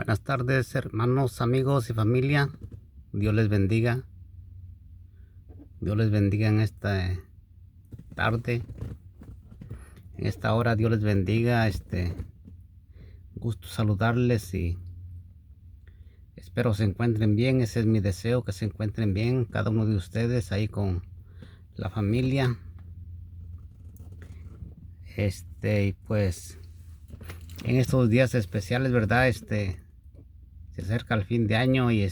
Buenas tardes, hermanos, amigos y familia. Dios les bendiga. Dios les bendiga en esta tarde, en esta hora. Dios les bendiga. Gusto saludarles y espero se encuentren bien. Ese es mi deseo, que se encuentren bien cada uno de ustedes ahí con la familia. Y pues en estos días especiales, ¿verdad? Se acerca el fin de año y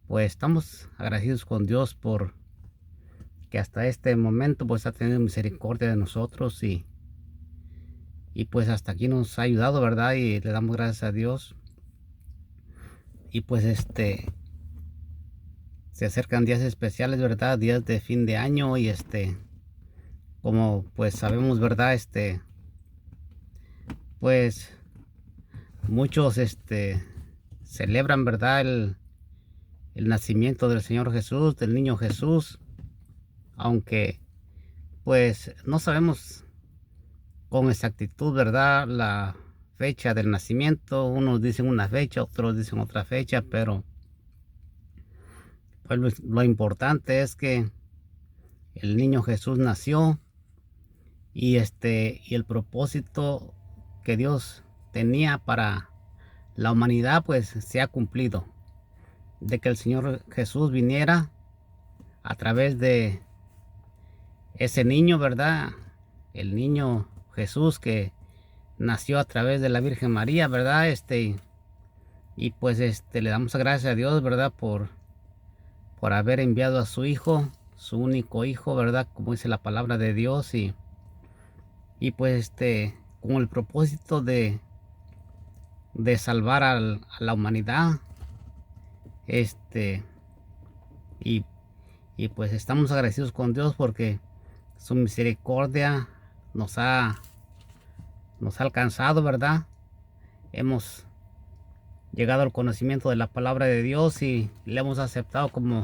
pues estamos agradecidos con Dios por que hasta este momento pues ha tenido misericordia de nosotros y pues hasta aquí nos ha ayudado, ¿verdad? Y le damos gracias a Dios. Y pues se acercan días especiales, ¿verdad? Días de fin de año y como pues sabemos, ¿verdad? Pues muchos celebran, ¿verdad? El nacimiento del Señor Jesús, del niño Jesús, aunque pues no sabemos con exactitud, ¿verdad? La fecha del nacimiento. Unos dicen una fecha, otros dicen otra fecha, pero pues lo importante es que el niño Jesús nació y el propósito que Dios tenía para la humanidad pues se ha cumplido, de que el Señor Jesús viniera a través de ese niño, ¿verdad? El niño Jesús que nació a través de la Virgen María, ¿verdad? Y pues le damos gracias a Dios, ¿verdad? Por haber enviado a su hijo, su único hijo, ¿verdad? Como dice la palabra de Dios y pues con el propósito de salvar a la humanidad. Este, y, y pues estamos agradecidos con Dios porque su misericordia nos ha alcanzado, ¿verdad? Hemos llegado al conocimiento de la palabra de Dios y le hemos aceptado como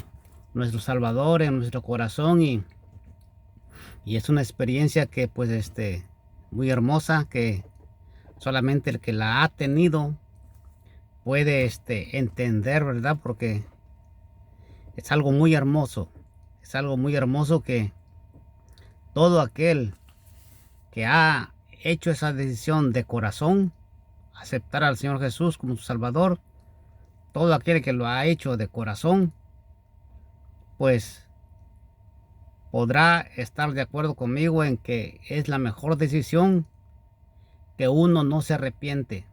nuestro Salvador en nuestro corazón y es una experiencia que pues muy hermosa, que solamente el que la ha tenido puede entender, ¿verdad? Porque es algo muy hermoso. Es algo muy hermoso que todo aquel que ha hecho esa decisión de corazón, aceptar al Señor Jesús como su Salvador, todo aquel que lo ha hecho de corazón, pues podrá estar de acuerdo conmigo en que es la mejor decisión, que uno no se arrepiente.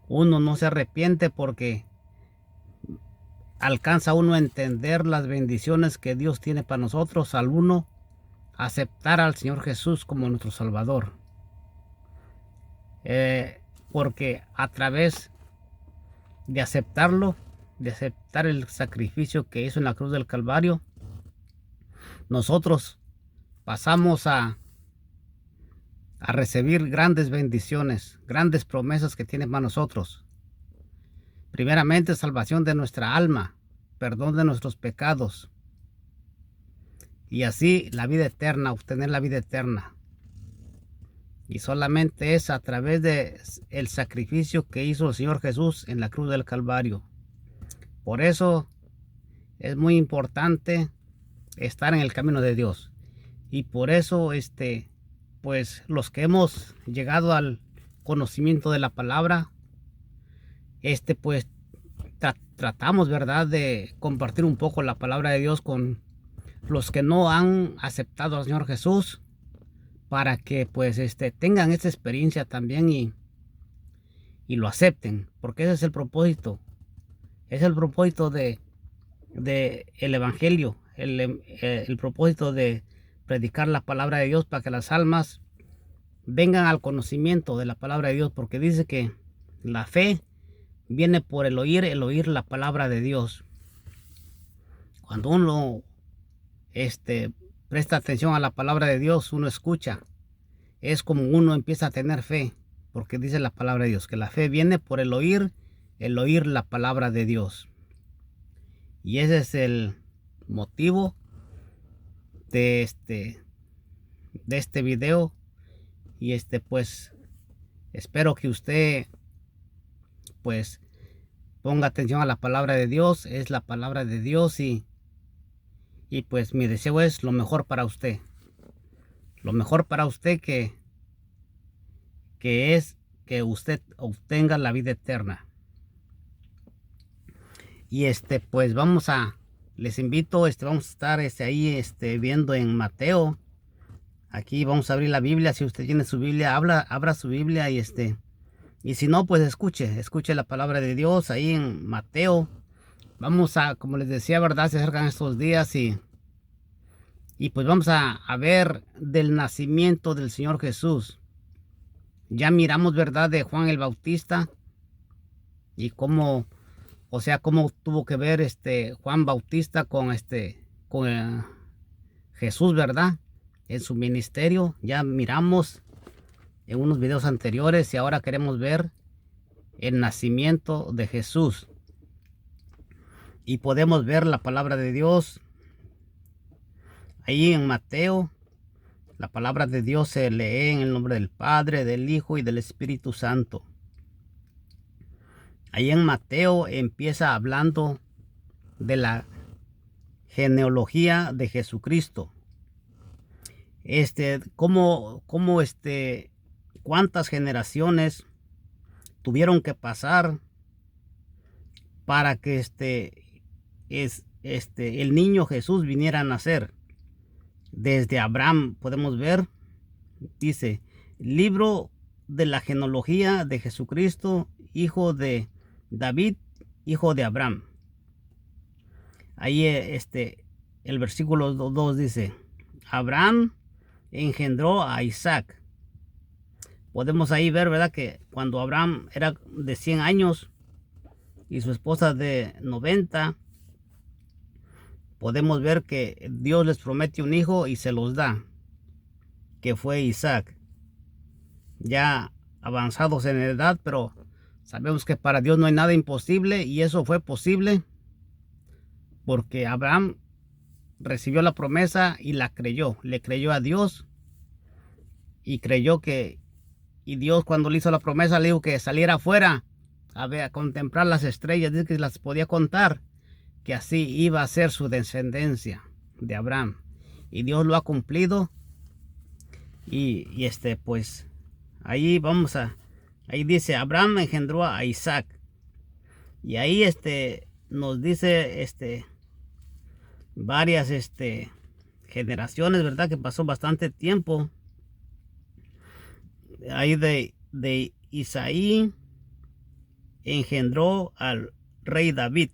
Uno no se arrepiente porque alcanza uno a entender las bendiciones que Dios tiene para nosotros al uno aceptar al Señor Jesús como nuestro Salvador. Porque a través de aceptarlo, de aceptar el sacrificio que hizo en la cruz del Calvario, nosotros pasamos a recibir grandes bendiciones, grandes promesas que tiene para nosotros. Primeramente, salvación de nuestra alma, perdón de nuestros pecados y así la vida eterna, obtener la vida eterna. Y solamente es a través de el sacrificio que hizo el Señor Jesús en la cruz del Calvario. Por eso es muy importante estar en el camino de Dios. Y por eso, pues los que hemos llegado al conocimiento de la palabra, pues tratamos, ¿verdad?, de compartir un poco la palabra de Dios con los que no han aceptado al Señor Jesús, para que pues tengan esta experiencia también y lo acepten, porque ese es el propósito. Es el propósito de el evangelio, el propósito de predicar la palabra de Dios, para que las almas vengan al conocimiento de la palabra de Dios, porque dice que la fe viene por el oír la palabra de Dios. Cuando uno presta atención a la palabra de Dios, uno escucha, es como uno empieza a tener fe, porque dice la palabra de Dios que la fe viene por el oír la palabra de Dios. Y ese es el motivo de este video. Y pues espero que usted pues ponga atención a la palabra de Dios. Es la palabra de Dios y pues mi deseo es lo mejor para usted. Lo mejor para usted que es que usted obtenga la vida eterna. Y pues les invito, vamos a estar ahí viendo en Mateo. Aquí vamos a abrir la Biblia. Si usted tiene su Biblia, abra su Biblia y y si no, pues escuche la palabra de Dios ahí en Mateo. Vamos como les decía, verdad, se acercan estos días y pues vamos a ver del nacimiento del Señor Jesús. Ya miramos, verdad, de Juan el Bautista y cómo tuvo que ver Juan Bautista con Jesús, verdad, en su ministerio. Ya miramos en unos videos anteriores y ahora queremos ver el nacimiento de Jesús. Y podemos ver la palabra de Dios ahí en Mateo. La palabra de Dios se lee en el nombre del Padre, del Hijo y del Espíritu Santo. Ahí en Mateo empieza hablando de la genealogía de Jesucristo. Cuántas generaciones tuvieron que pasar para que el niño Jesús viniera a nacer. Desde Abraham podemos ver, dice, libro de la genealogía de Jesucristo, hijo de David, hijo de Abraham. Ahí el versículo 2 dice, Abraham engendró a Isaac. Podemos ahí ver, verdad, que cuando Abraham era de 100 años y su esposa de 90, podemos ver que Dios les promete un hijo y se los da, que fue Isaac. Ya avanzados en edad, pero sabemos que para Dios no hay nada imposible, y eso fue posible porque Abraham recibió la promesa y la creyó. Le creyó a Dios y creyó y Dios, cuando le hizo la promesa, le dijo que saliera afuera a contemplar las estrellas. Dice que las podía contar, que así iba a ser su descendencia de Abraham, y Dios lo ha cumplido. Y pues ahí ahí dice, Abraham engendró a Isaac, y ahí nos dice varias generaciones, verdad, que pasó bastante tiempo. Ahí de Isaí engendró al rey David.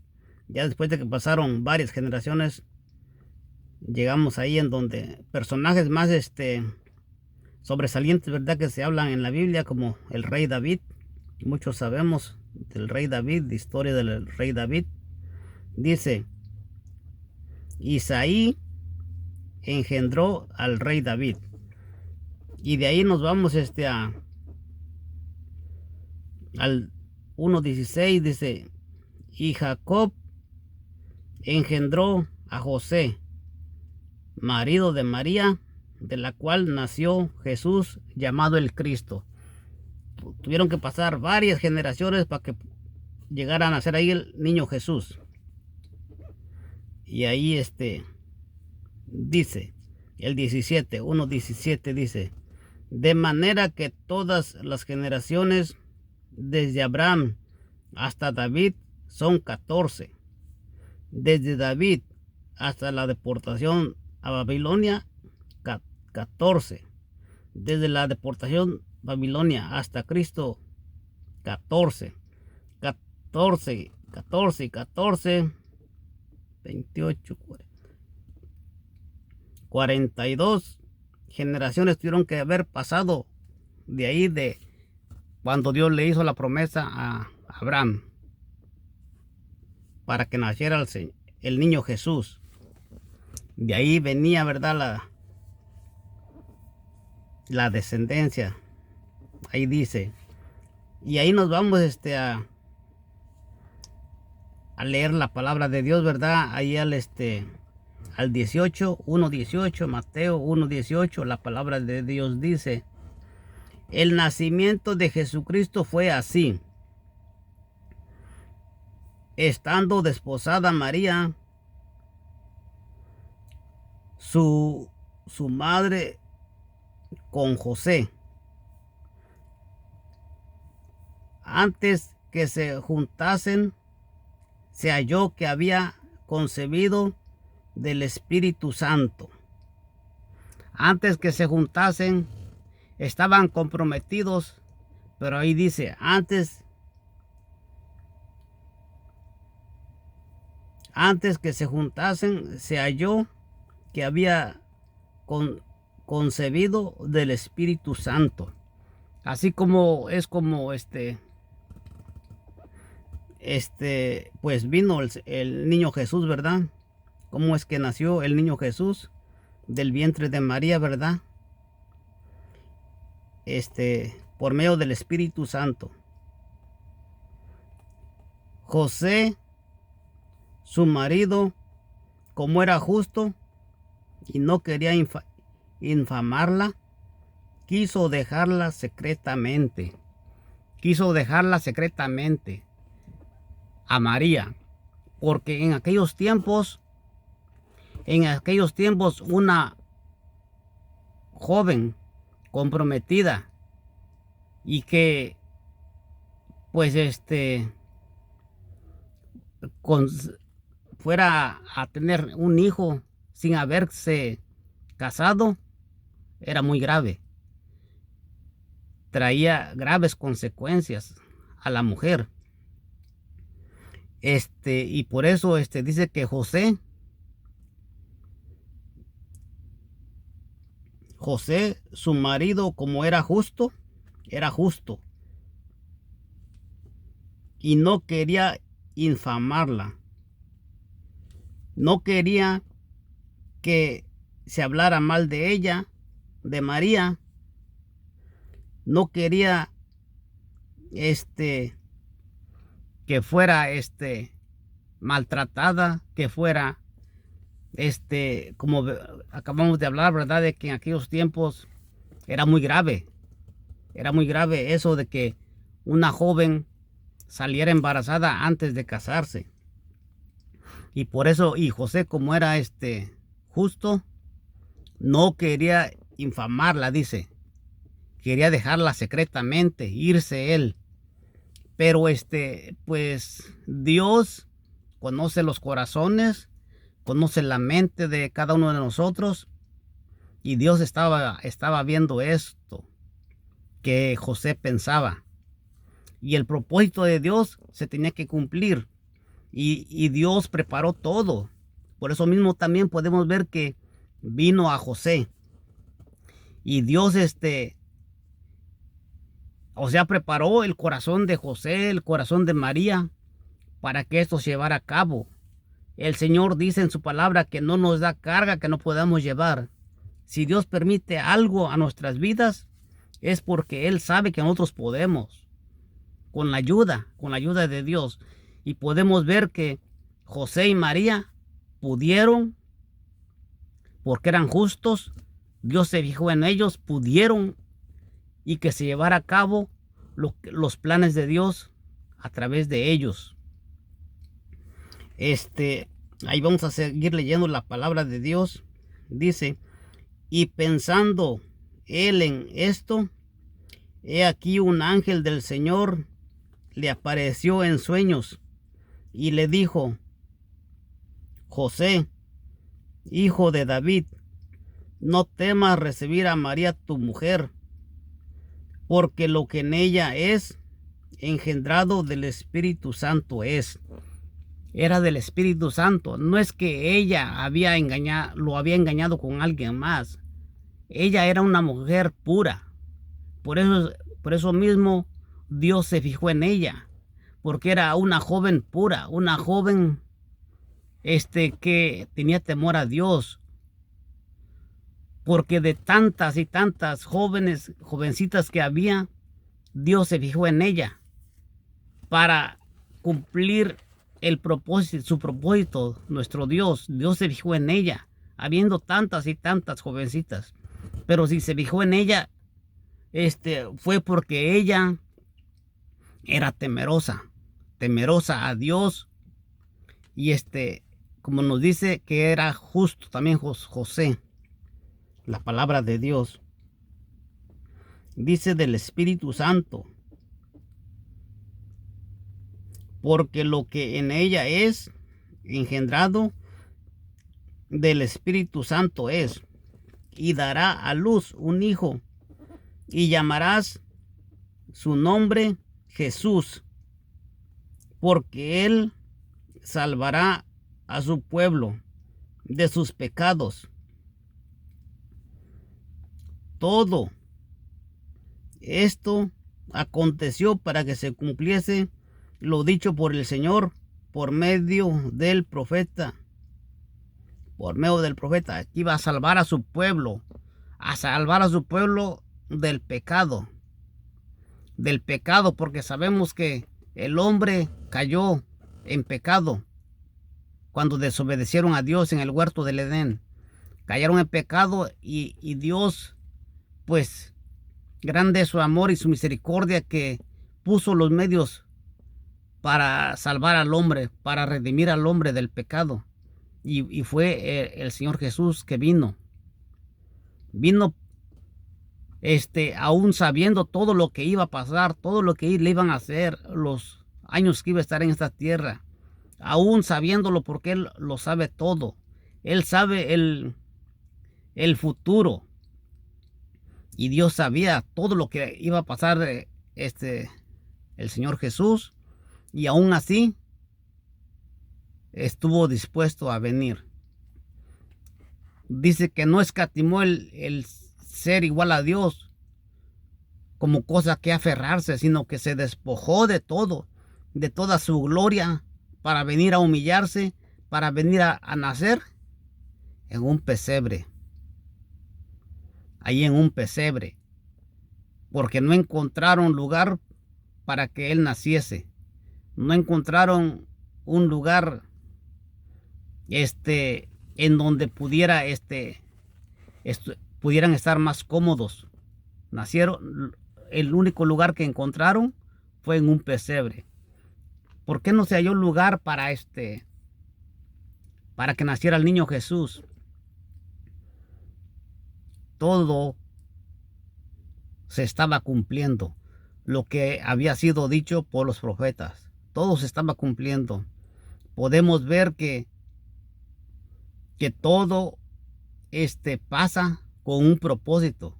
Ya después de que pasaron varias generaciones, llegamos ahí en donde personajes más sobresalientes, verdad, que se hablan en la Biblia, como el rey David. Muchos sabemos del rey David, de historia del rey David. Dice, Isaí engendró al rey David. Y de ahí nos vamos al 1:16, dice, y Jacob engendró a José, marido de María, de la cual nació Jesús, llamado el Cristo. Tuvieron que pasar varias generaciones para que llegara a nacer ahí el niño Jesús. Y ahí dice, el 1:17 dice, de manera que todas las generaciones desde Abraham hasta David son 14. Desde David hasta la deportación a Babilonia, 14. Desde la deportación a Babilonia hasta Cristo, 14. 14, 14, 14, 28, 42 generaciones tuvieron que haber pasado de ahí, de cuando Dios le hizo la promesa a Abraham para que naciera el niño Jesús. De ahí venía, verdad, la descendencia. Ahí dice, y ahí nos vamos a leer la palabra de Dios, verdad, ahí al 1:18, Mateo 1:18, la palabra de Dios dice, el nacimiento de Jesucristo fue así. estando desposada María, su madre, con José, antes que se juntasen, se halló que había concebido del Espíritu Santo. Antes que se juntasen, estaban comprometidos, pero ahí dice, antes que se juntasen, se halló que había concebido del Espíritu Santo. Así como es como pues vino el niño Jesús, ¿verdad? ¿Cómo es que nació el niño Jesús? Del vientre de María, ¿verdad? Por medio del Espíritu Santo. José, su marido, como era justo y no quería infamarla, quiso dejarla secretamente. Quiso dejarla secretamente a María, porque en aquellos tiempos una joven comprometida y que pues fuera a tener un hijo sin haberse casado era muy grave. Traía graves consecuencias a la mujer. Y por eso dice que José, su marido, como era justo y no quería infamarla. No quería que se hablara mal de ella, de María. No quería que fuera maltratada, que fuera como acabamos de hablar, ¿verdad? De que en aquellos tiempos era muy grave eso de que una joven saliera embarazada antes de casarse. Y por eso, y José, como era justo, no quería infamarla, dice. Quería dejarla secretamente, irse él. Pero pues Dios conoce los corazones, conoce la mente de cada uno de nosotros. Y Dios estaba viendo esto que José pensaba. Y el propósito de Dios se tenía que cumplir. Y Dios preparó todo. Por eso mismo también podemos ver que vino a José. Y Dios preparó el corazón de José, el corazón de María, para que esto se llevara a cabo. El Señor dice en su palabra que no nos da carga que no podamos llevar. Si Dios permite algo a nuestras vidas, es porque Él sabe que nosotros podemos, con la ayuda de Dios. Y podemos ver que José y María pudieron, porque eran justos, Dios se fijó en ellos, pudieron, y que se llevara a cabo los planes de Dios a través de ellos. Ahí vamos a seguir leyendo la palabra de Dios. Dice, y pensando él en esto, he aquí un ángel del Señor le apareció en sueños y le dijo, José, hijo de David, no temas recibir a María tu mujer, porque lo que en ella es engendrado del Espíritu Santo es. Era del Espíritu Santo. No es que ella lo había engañado con alguien más. Ella era una mujer pura. Por eso mismo Dios se fijó en ella, porque era una joven pura, una joven que tenía temor a Dios. Porque de tantas y tantas jovencitas que había, Dios se fijó en ella para cumplir su propósito. Nuestro Dios se fijó en ella, habiendo tantas y tantas jovencitas. Pero si se fijó en ella, fue porque ella era temerosa a Dios Y como nos dice que era justo también José, la palabra de Dios, dice del Espíritu Santo, porque lo que en ella es engendrado del Espíritu Santo es, y dará a luz un hijo, y llamarás su nombre Jesús, porque él salvará a su pueblo de sus pecados. Todo esto aconteció para que se cumpliese lo dicho por el Señor por medio del profeta. Por medio del profeta, que iba a salvar a su pueblo, del pecado. Del pecado, porque sabemos que el hombre cayó en pecado cuando desobedecieron a Dios en el huerto del Edén. Cayeron en pecado y Dios, pues, grande es su amor y su misericordia, que puso los medios para salvar al hombre, para redimir al hombre del pecado. Y fue el Señor Jesús que vino aún sabiendo todo lo que iba a pasar, todo lo que le iban a hacer, los años que iba a estar en esta tierra, aún sabiéndolo, porque Él lo sabe todo. Él sabe el futuro. Y Dios sabía todo lo que iba a pasar el Señor Jesús. Y aún así estuvo dispuesto a venir. Dice que no escatimó el ser igual a Dios como cosa que aferrarse, sino que se despojó de todo, de toda su gloria, para venir a humillarse, para venir a nacer en un pesebre. Ahí en un pesebre, porque no encontraron lugar para que él naciese. No encontraron un lugar en donde pudieran estar más cómodos. El único lugar que encontraron fue en un pesebre. ¿Por qué no se halló lugar para que naciera el niño Jesús? Todo se estaba cumpliendo, lo que había sido dicho por los profetas. Todo se estaba cumpliendo. Podemos ver que todo pasa con un propósito.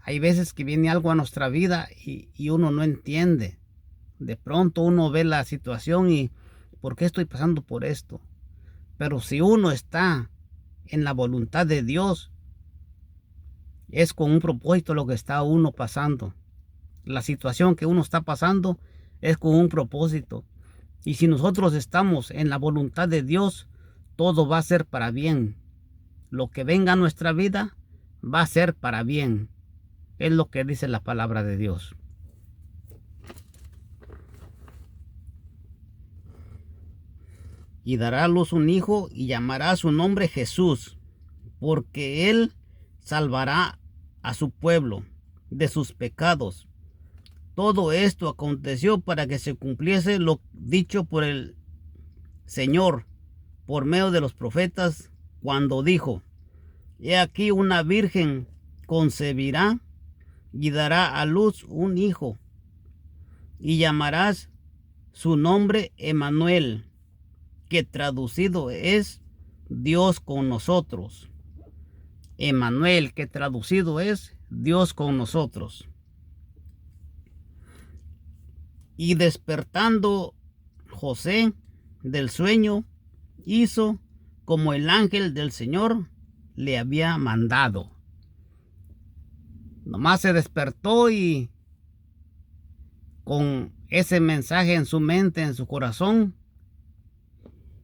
Hay veces que viene algo a nuestra vida y uno no entiende. De pronto uno ve la situación y ¿por qué estoy pasando por esto? Pero si uno está en la voluntad de Dios, es con un propósito lo que está uno pasando. La situación que uno está pasando es con un propósito. Y si nosotros estamos en la voluntad de Dios, todo va a ser para bien. Lo que venga a nuestra vida va a ser para bien. Es lo que dice la palabra de Dios. Y dará a luz un hijo y llamará su nombre Jesús, porque él salvará a su pueblo de sus pecados. Todo esto aconteció para que se cumpliese lo dicho por el Señor por medio de los profetas, cuando dijo: He aquí una virgen concebirá y dará a luz un hijo, y llamarás su nombre Emmanuel, que traducido es Dios con nosotros. Emmanuel, que traducido es Dios con nosotros. Y despertando José del sueño, hizo como el ángel del Señor le había mandado. Nomás se despertó y con ese mensaje en su mente, en su corazón,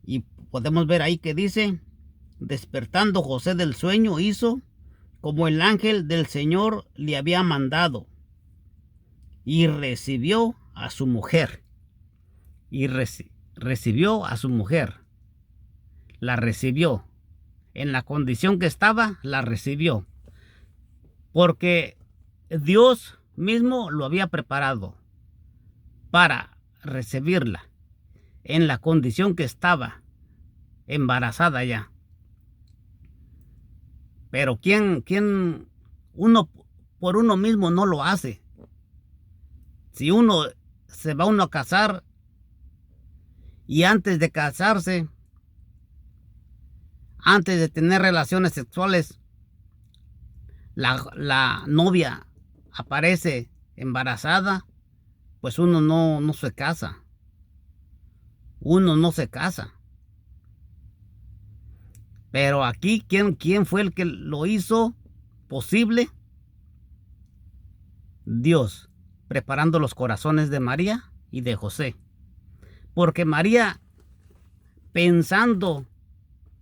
y podemos ver ahí que dice: despertando José del sueño, hizo como el ángel del Señor le había mandado, y recibió a su mujer. Y recibió a su mujer. La recibió. En la condición que estaba, la recibió. Porque Dios mismo lo había preparado para recibirla. en la condición que estaba, embarazada ya. Pero ¿quién uno por uno mismo no lo hace? Si uno se va uno a casar y antes de casarse, antes de tener relaciones sexuales, la novia aparece embarazada, pues uno no se casa. Uno no se casa. Pero aquí, ¿quién fue el que lo hizo posible? Dios, preparando los corazones de María y de José. Porque María, pensando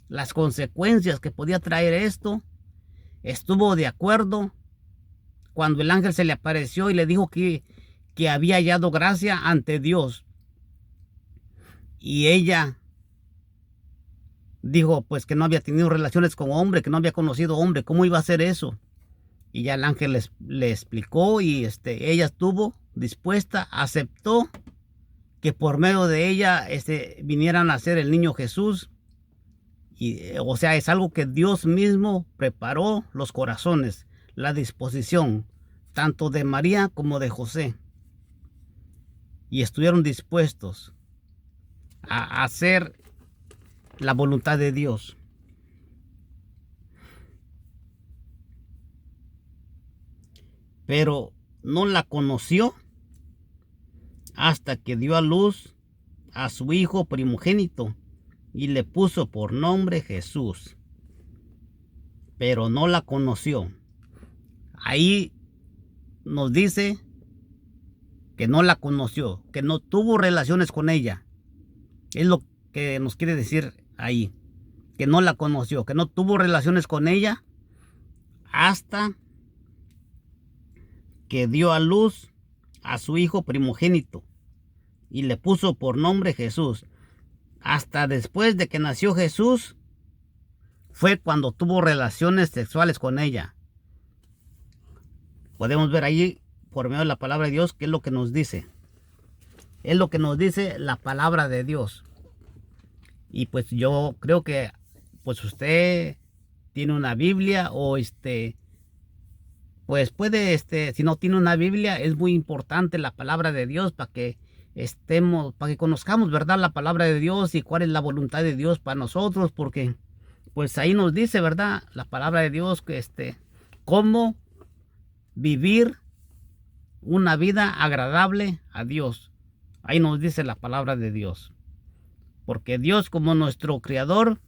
las consecuencias que podía traer esto, estuvo de acuerdo cuando el ángel se le apareció y le dijo que había hallado gracia ante Dios. Y ella dijo pues que no había tenido relaciones con hombre, que no había conocido hombre, ¿cómo iba a hacer eso? Y ya el ángel le explicó y ella estuvo dispuesta, aceptó que por medio de ella vinieran a ser el niño Jesús. Y, o sea, es algo que Dios mismo preparó los corazones, la disposición, tanto de María como de José. Y estuvieron dispuestos a hacer la voluntad de Dios. Pero no la conoció hasta que dio a luz a su hijo primogénito y le puso por nombre Jesús. Pero no la conoció. Ahí nos dice que no la conoció, que no tuvo relaciones con ella. Es lo que nos quiere decir ahí, que no la conoció, que no tuvo relaciones con ella hasta que dio a luz a su hijo primogénito y le puso por nombre Jesús. Hasta después de que nació Jesús fue cuando tuvo relaciones sexuales con ella. Podemos ver ahí por medio de la palabra de Dios qué es lo que nos dice. Es lo que nos dice la palabra de Dios. Y pues yo creo que pues usted tiene una Biblia o pues puede, si no tiene una Biblia, es muy importante la palabra de Dios para que para que conozcamos, ¿verdad?, la palabra de Dios y cuál es la voluntad de Dios para nosotros, porque pues ahí nos dice, ¿verdad?, la palabra de Dios que cómo vivir una vida agradable a Dios. Ahí nos dice la palabra de Dios. Porque Dios, como nuestro creador,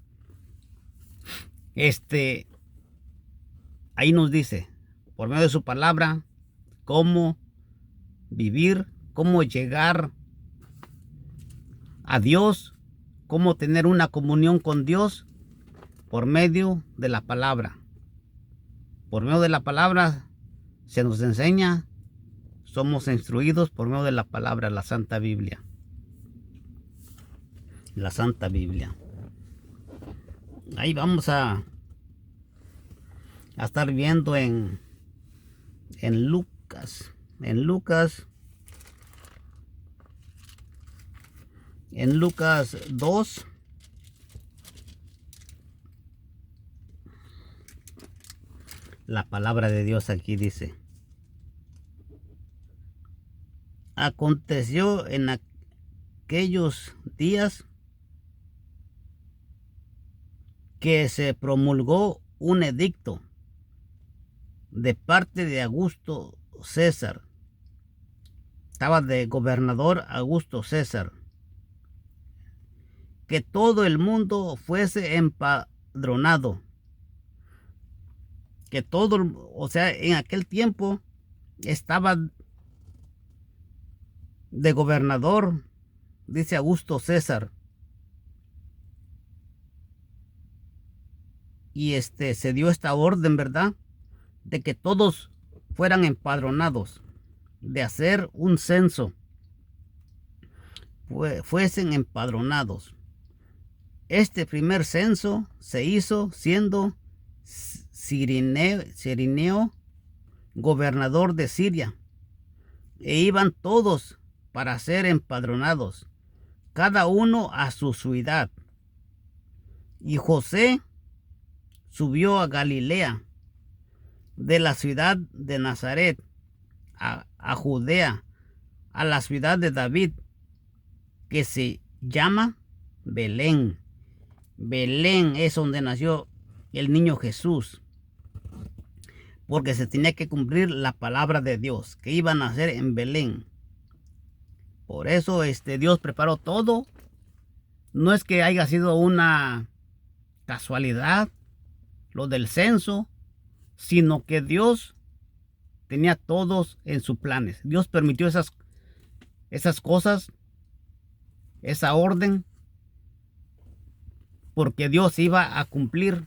ahí nos dice, por medio de su palabra, cómo vivir, cómo llegar a Dios, cómo tener una comunión con Dios por medio de la palabra. Por medio de la palabra se nos enseña, somos instruidos por medio de la palabra, la Santa Biblia. La Santa Biblia. Ahí vamos a estar viendo en Lucas. En Lucas 2. La palabra de Dios aquí dice: aconteció en aquellos días que se promulgó un edicto de parte de Augusto César. Estaba de gobernador Augusto César, que todo el mundo fuese empadronado. Que todo, o sea, en aquel tiempo estaba de gobernador, dice Augusto César. Y se dio esta orden, ¿verdad?, de que todos fueran empadronados, de hacer un censo, fuesen empadronados. Este primer censo se hizo siendo Cirineo gobernador de Siria, e iban todos para ser empadronados, cada uno a su ciudad. Y José subió a Galilea, de la ciudad de Nazaret, a Judea, a la ciudad de David, que se llama Belén. Belén es donde nació el niño Jesús, porque se tenía que cumplir la palabra de Dios, que iba a nacer en Belén. Por eso Dios preparó todo. No es que haya sido una casualidad lo del censo, sino que Dios tenía todos en sus planes. Dios permitió esas cosas, esa orden, porque Dios iba a cumplir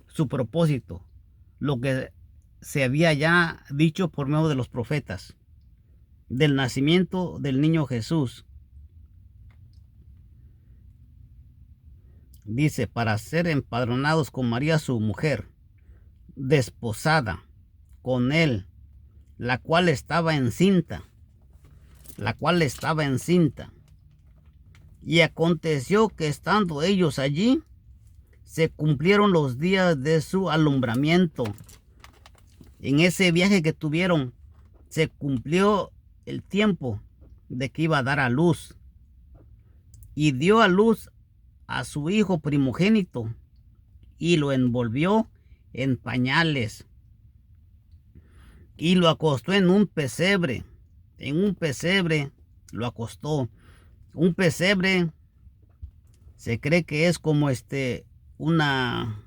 su propósito, lo que se había ya dicho por medio de los profetas, del nacimiento del niño Jesús. Dice, para ser empadronados con María su mujer, desposada con él, la cual estaba encinta. Y aconteció que estando ellos allí, se cumplieron los días de su alumbramiento. En ese viaje que tuvieron, se cumplió el tiempo de que iba a dar a luz. Y dio a luz a su hijo primogénito y lo envolvió en pañales y lo acostó en un pesebre. En un pesebre lo acostó. Un pesebre se cree que es como una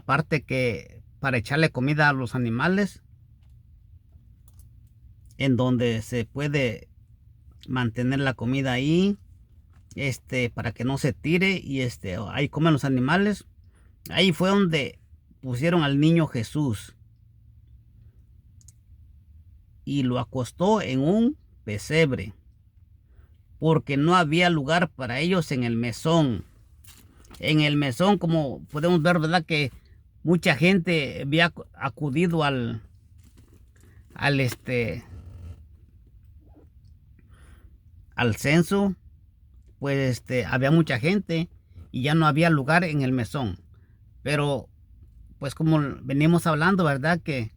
parte que para echarle comida a los animales, en donde se puede mantener la comida ahí, para que no se tire, y ahí comen los animales. Ahí fue donde pusieron al niño Jesús y lo acostó en un pesebre, porque no había lugar para ellos en el mesón. En el mesón, como podemos ver, ¿verdad?, que mucha gente había acudido al censo. Pues había mucha gente y ya no había lugar en el mesón. Pero pues como venimos hablando, ¿verdad?, que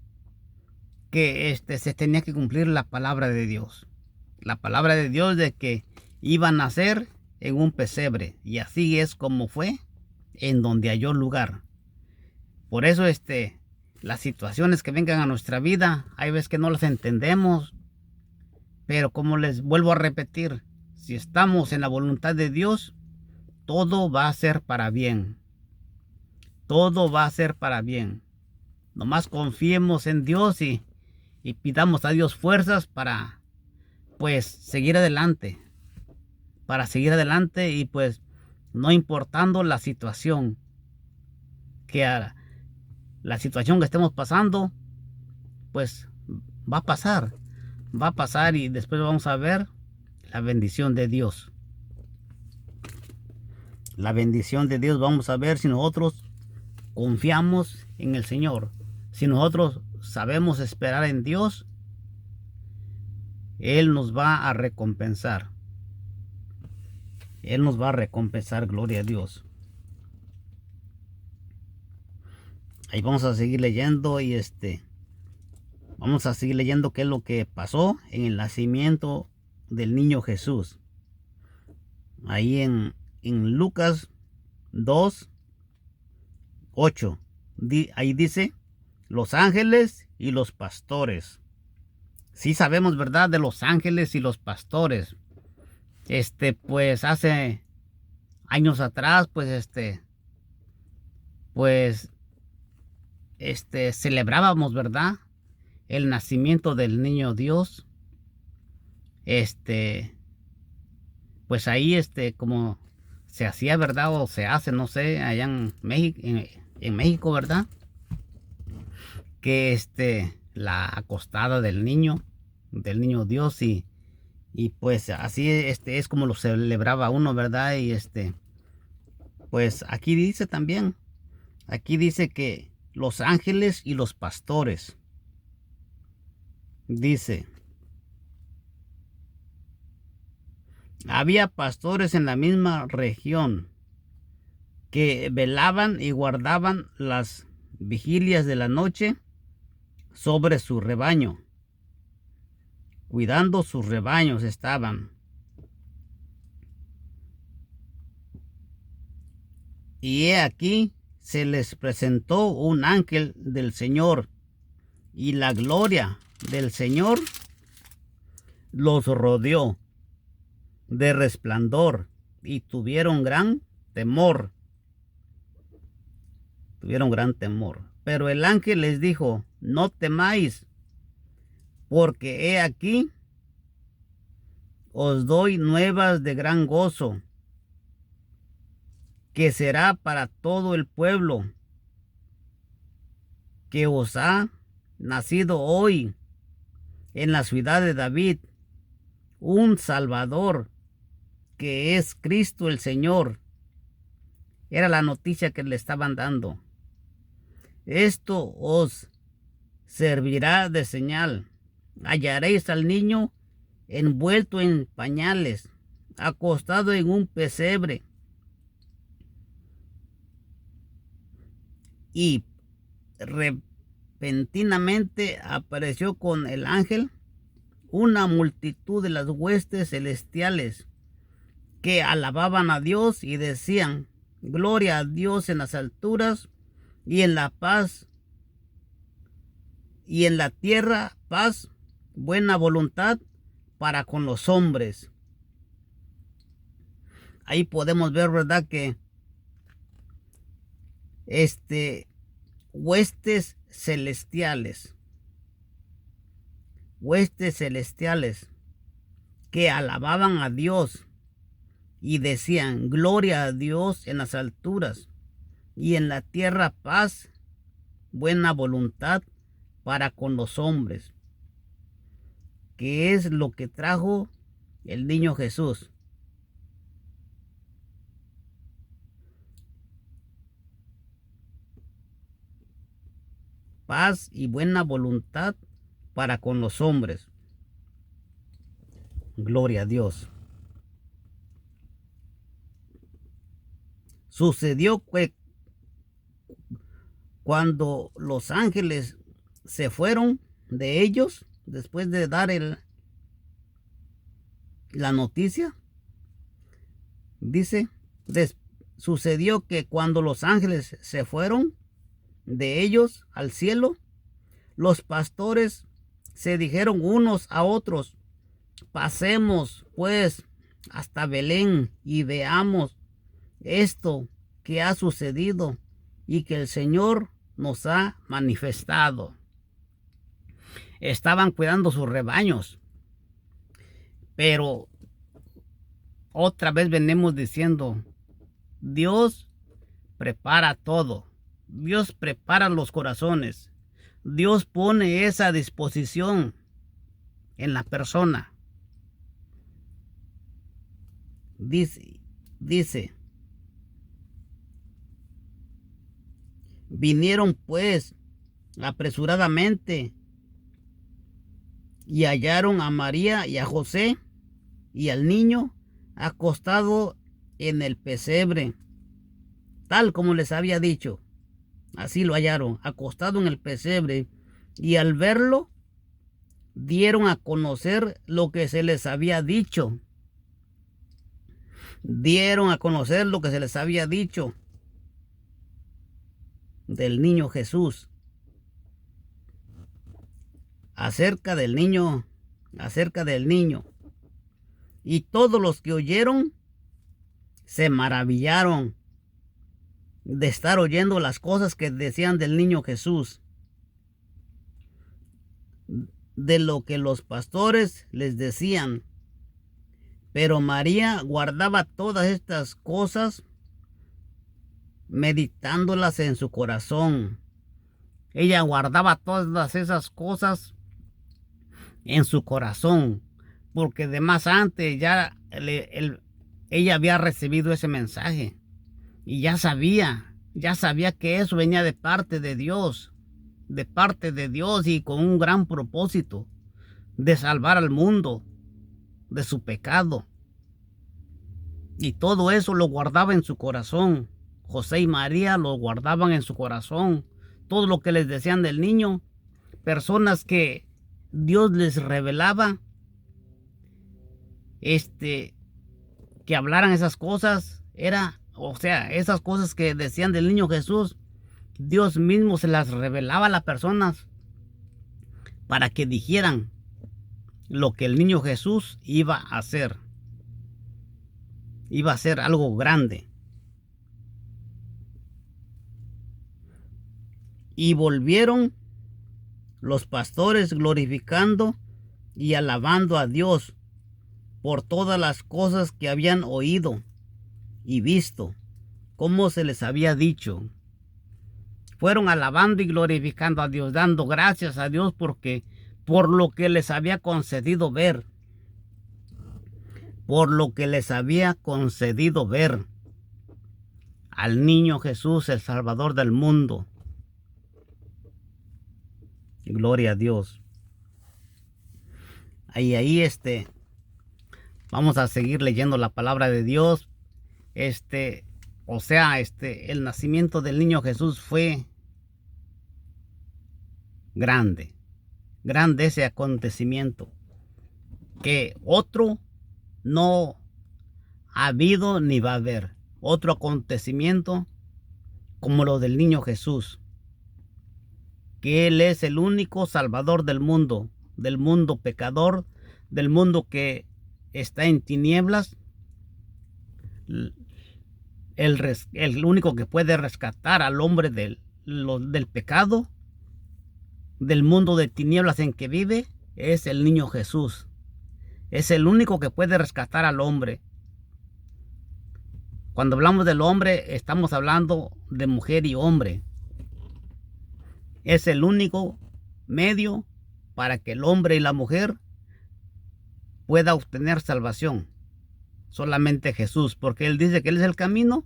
se tenía que cumplir la palabra de Dios. La palabra de Dios de que iba a nacer en un pesebre. Y así es como fue, en donde halló lugar. Por eso las situaciones que vengan a nuestra vida, hay veces que no las entendemos. Pero como les vuelvo a repetir, si estamos en la voluntad de Dios, todo va a ser para bien. Todo va a ser para bien. Nomás confiemos en Dios y pidamos a Dios fuerzas para pues seguir adelante. Para seguir adelante y pues no importando la situación la situación que estemos pasando, pues va a pasar. Va a pasar y después vamos a ver la bendición de Dios. La bendición de Dios vamos a ver si nosotros confiamos en el Señor. Si nosotros sabemos esperar en Dios, Él nos va a recompensar. Él nos va a recompensar, gloria a Dios. Ahí vamos a seguir leyendo y vamos a seguir leyendo qué es lo que pasó en el nacimiento del niño Jesús. Ahí en Lucas 2:8. Ahí dice, los ángeles y los pastores. Sí sabemos, ¿verdad?, de los ángeles y los pastores. Pues hace años atrás, pues celebrábamos, ¿verdad?, el nacimiento del niño Dios. Pues ahí como se hacía, ¿verdad?, o se hace, no sé, allá en México, ¿verdad?, que la acostada del niño Dios y pues así es como lo celebraba uno, ¿verdad? Y pues aquí dice también, aquí dice que los ángeles y los pastores, dice, Había pastores en la misma región que velaban y guardaban las vigilias de la noche sobre su rebaño. Cuidando sus rebaños estaban. Y he aquí se les presentó un ángel del Señor, y la gloria del Señor los rodeó de resplandor, y tuvieron gran temor. Pero el ángel les dijo: no temáis, porque he aquí os doy nuevas de gran gozo, que será para todo el pueblo, que os ha nacido hoy en la ciudad de David un Salvador, que es Cristo el Señor. Era la noticia que le estaban dando. Esto os servirá de señal. Hallaréis al niño envuelto en pañales, acostado en un pesebre. Y repentinamente apareció con el ángel una multitud de las huestes celestiales, que alababan a Dios y decían: gloria a Dios en las alturas, y en la paz, y en la tierra paz, buena voluntad para con los hombres. Ahí podemos ver, ¿verdad?, que huestes celestiales que alababan a Dios y decían: gloria a Dios en las alturas, y en la tierra paz, buena voluntad para con los hombres. ¿Qué es lo que trajo el niño Jesús? Paz y buena voluntad para con los hombres. Gloria a Dios. Sucedió que cuando los ángeles se fueron de ellos, después de dar la noticia, dice, sucedió que cuando los ángeles se fueron de ellos al cielo, los pastores se dijeron unos a otros: pasemos pues hasta Belén y veamos esto que ha sucedido y que el Señor nos ha manifestado. Estaban cuidando sus rebaños, pero otra vez venimos diciendo: Dios prepara todo. Dios prepara los corazones. Dios pone esa disposición en la persona. Dice, vinieron pues apresuradamente y hallaron a María y a José y al niño acostado en el pesebre, tal como les había dicho. Así lo hallaron, acostado en el pesebre, y al verlo dieron a conocer lo que se les había dicho. Dieron a conocer lo que se les había dicho del niño Jesús, acerca del niño. Y todos los que oyeron se maravillaron de estar oyendo las cosas que decían del niño Jesús, de lo que los pastores les decían. Pero María guardaba todas estas cosas, meditándolas en su corazón. Ella guardaba todas esas cosas en su corazón, porque de más antes ya ella había recibido ese mensaje y ya sabía que eso venía de parte de Dios y con un gran propósito de salvar al mundo de su pecado. Y todo eso lo guardaba en su corazón. José y María lo guardaban en su corazón. Todo lo que les decían del niño, personas que Dios les revelaba, que hablaran esas cosas, esas cosas que decían del niño Jesús, Dios mismo se las revelaba a las personas para que dijeran lo que el niño Jesús iba a hacer. Iba a ser algo grande. Y volvieron los pastores glorificando y alabando a Dios por todas las cosas que habían oído y visto, como se les había dicho. Fueron alabando y glorificando a Dios, dando gracias a Dios por lo que les había concedido ver. Por lo que les había concedido ver al niño Jesús, el Salvador del mundo. Gloria a Dios. Ahí vamos a seguir leyendo la palabra de Dios. El nacimiento del niño Jesús fue grande. Grande ese acontecimiento. Que otro no ha habido ni va a haber. Otro acontecimiento como lo del niño Jesús. Que Él es el único Salvador del mundo pecador, del mundo que está en tinieblas, el único que puede rescatar al hombre del pecado, del mundo de tinieblas en que vive, es el niño Jesús. Es el único que puede rescatar al hombre. Cuando hablamos del hombre, estamos hablando de mujer y hombre. Es el único medio para que el hombre y la mujer pueda obtener salvación. Solamente Jesús, porque Él dice que Él es el camino,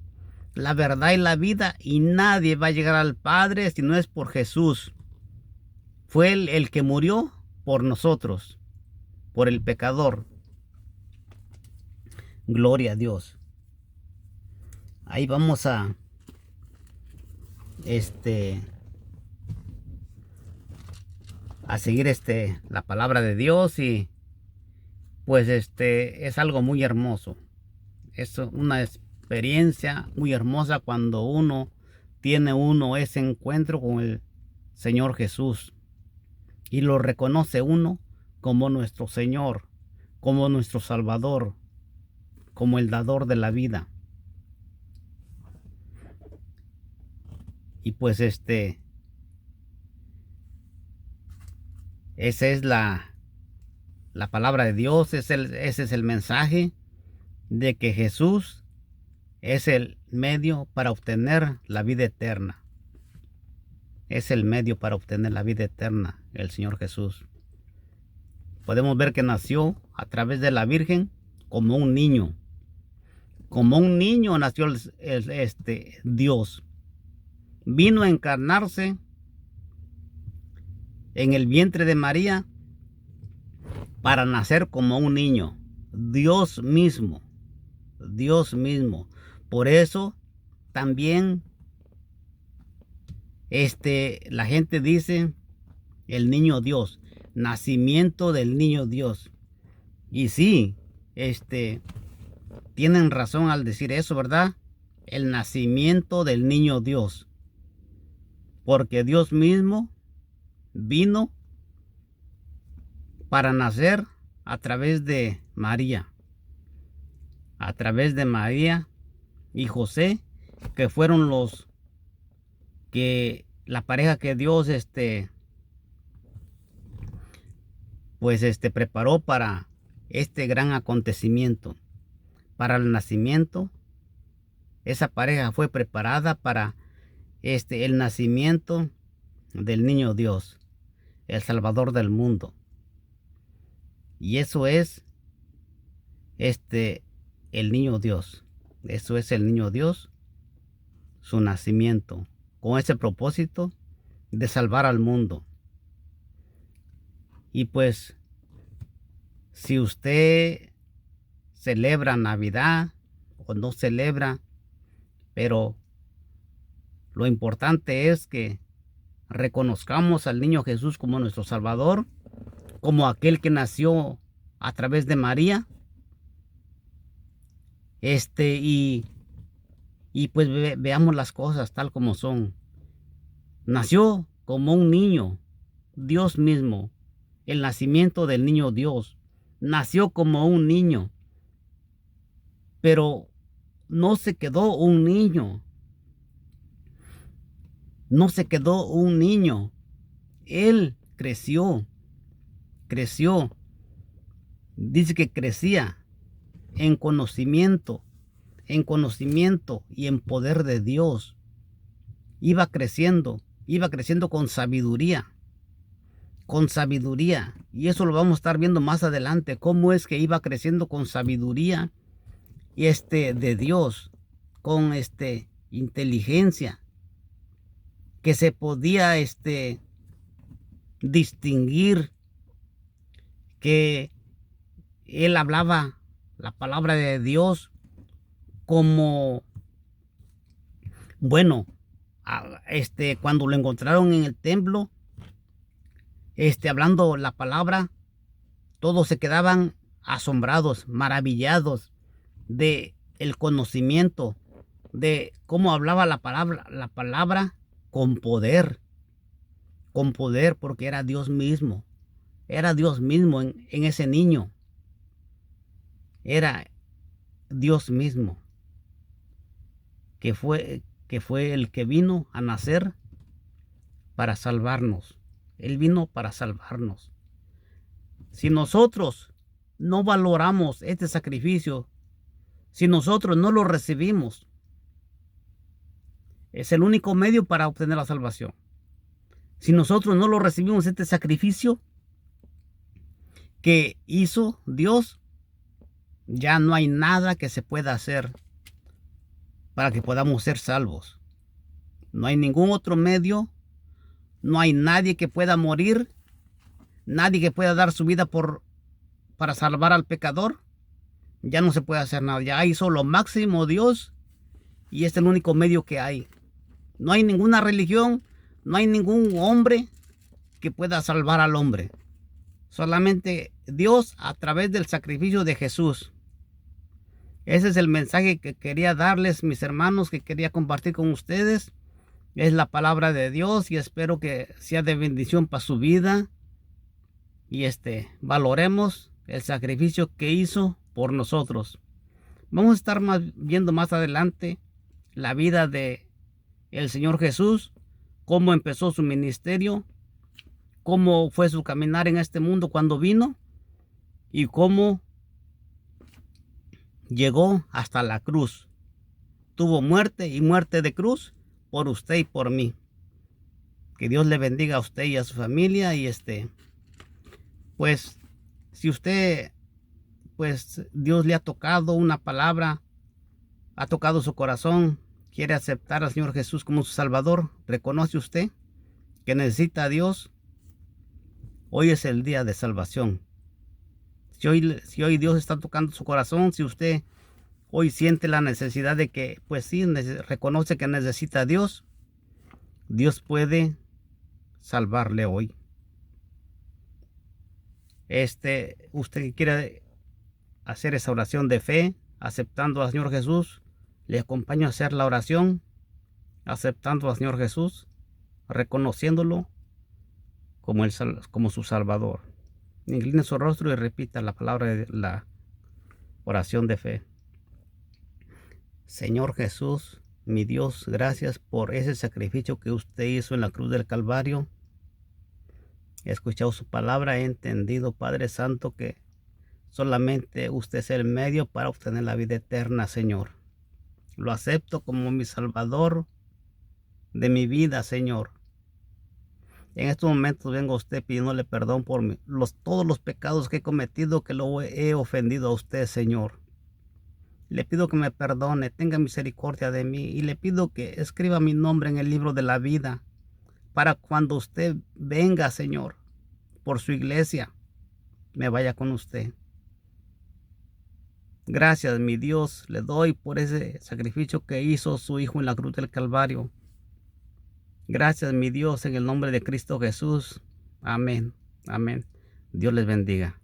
la verdad y la vida, y nadie va a llegar al Padre si no es por Jesús. Fue Él el que murió por nosotros, por el pecador. Gloria a Dios. Ahí vamos a seguir la palabra de Dios, y pues es algo muy hermoso. Es una experiencia muy hermosa cuando tiene ese encuentro con el Señor Jesús y lo reconoce uno como nuestro Señor, como nuestro Salvador, como el dador de la vida. Y pues esa es la palabra de Dios. Ese es el mensaje de que Jesús es el medio para obtener la vida eterna. Es el medio para obtener la vida eterna, el Señor Jesús. Podemos ver que nació a través de la Virgen como un niño. Como un niño nació Dios. Vino a encarnarse en el vientre de María para nacer como un niño. Dios mismo. Dios mismo. Por eso también la gente dice el niño Dios, nacimiento del niño Dios. Y sí, tienen razón al decir eso, ¿verdad? El nacimiento del niño Dios. Porque Dios mismo vino para nacer a través de María. A través de María y José, que fueron la pareja que Dios preparó para este gran acontecimiento, para el nacimiento. Esa pareja fue preparada para el nacimiento del niño Dios, el Salvador del mundo. Y eso es el niño Dios. Eso es el niño Dios, su nacimiento, con ese propósito de salvar al mundo. Y pues, si usted celebra Navidad o no celebra, pero lo importante es que reconozcamos al niño Jesús como nuestro Salvador, como aquel que nació a través de María, y pues veamos las cosas tal como son. Nació como un niño, Dios mismo, el nacimiento del niño Dios. Nació como un niño, pero no se quedó un niño. No se quedó un niño. Él creció. Dice que crecía en conocimiento y en poder de Dios. Iba creciendo con sabiduría. Y eso lo vamos a estar viendo más adelante, cómo es que iba creciendo con sabiduría y de Dios, con inteligencia, que se podía distinguir, que él hablaba la palabra de Dios como, bueno, cuando lo encontraron en el templo, hablando la palabra, todos se quedaban asombrados, maravillados de el conocimiento, de cómo hablaba la palabra con poder, porque era Dios mismo en ese niño, era Dios mismo, que fue el que vino a nacer para salvarnos. Él vino para salvarnos. Si nosotros no valoramos este sacrificio, si nosotros no lo recibimos, es el único medio para obtener la salvación. Si nosotros no lo recibimos, este sacrificio que hizo Dios, ya no hay nada que se pueda hacer para que podamos ser salvos. No hay ningún otro medio, no hay nadie que pueda morir, nadie que pueda dar su vida para salvar al pecador. Ya no se puede hacer nada, ya hay solo máximo Dios y es el único medio que hay. No hay ninguna religión, no hay ningún hombre que pueda salvar al hombre. Solamente Dios a través del sacrificio de Jesús. Ese es el mensaje que quería darles, mis hermanos, que quería compartir con ustedes. Es la palabra de Dios y espero que sea de bendición para su vida. Y valoremos el sacrificio que hizo por nosotros. Vamos a estar viendo más adelante la vida de el Señor Jesús, cómo empezó su ministerio, cómo fue su caminar en este mundo cuando vino y cómo llegó hasta la cruz. Tuvo muerte y muerte de cruz por usted y por mí. Que Dios le bendiga a usted y a su familia y pues si usted, pues Dios le ha tocado una palabra, ha tocado su corazón, quiere aceptar al Señor Jesús como su Salvador, reconoce usted que necesita a Dios, hoy es el día de salvación. Si hoy Dios está tocando su corazón, si usted hoy siente la necesidad de que, pues sí, reconoce que necesita a Dios, Dios puede salvarle hoy. Usted que quiere hacer esa oración de fe, aceptando al Señor Jesús, le acompaño a hacer la oración, aceptando al Señor Jesús, reconociéndolo como su Salvador. Incline su rostro y repita la palabra de la oración de fe. Señor Jesús, mi Dios, gracias por ese sacrificio que usted hizo en la cruz del Calvario. He escuchado su palabra, he entendido, Padre Santo, que solamente usted es el medio para obtener la vida eterna, Señor. Lo acepto como mi Salvador de mi vida, Señor. En estos momentos vengo a usted pidiéndole perdón por todos los pecados que he cometido, que lo he ofendido a usted, Señor. Le pido que me perdone, tenga misericordia de mí y le pido que escriba mi nombre en el libro de la vida para cuando usted venga, Señor, por su iglesia, me vaya con usted. Gracias, mi Dios, le doy por ese sacrificio que hizo su Hijo en la cruz del Calvario. Gracias, mi Dios, en el nombre de Cristo Jesús. Amén. Amén. Dios les bendiga.